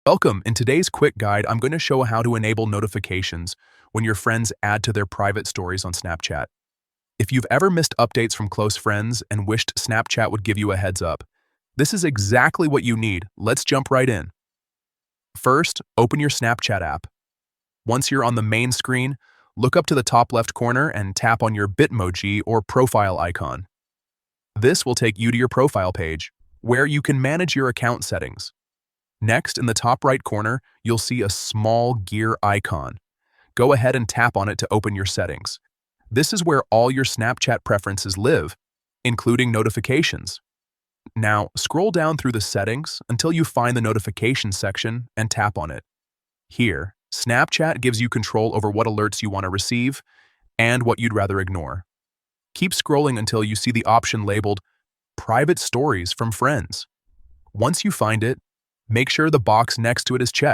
Welcome. In today's quick guide, I'm going to show how to enable notifications when your friends add to their private stories on Snapchat. If you've ever missed updates from close friends and wished Snapchat would give you a heads up, this is exactly what you need. Let's jump right in. First, open your Snapchat app. Once you're on the main screen, look up to the top left corner and tap on your Bitmoji or profile icon. This will take you to your profile page, where you can manage your account settings. Next, in the top right corner, you'll see a small gear icon. Go ahead and tap on it to open your settings. This is where all your Snapchat preferences live, including notifications. Now, scroll down through the settings until you find the notifications section and tap on it. Here, Snapchat gives you control over what alerts you want to receive and what you'd rather ignore. Keep scrolling until you see the option labeled Private Stories from Friends. Once you find it, make sure the box next to it is checked.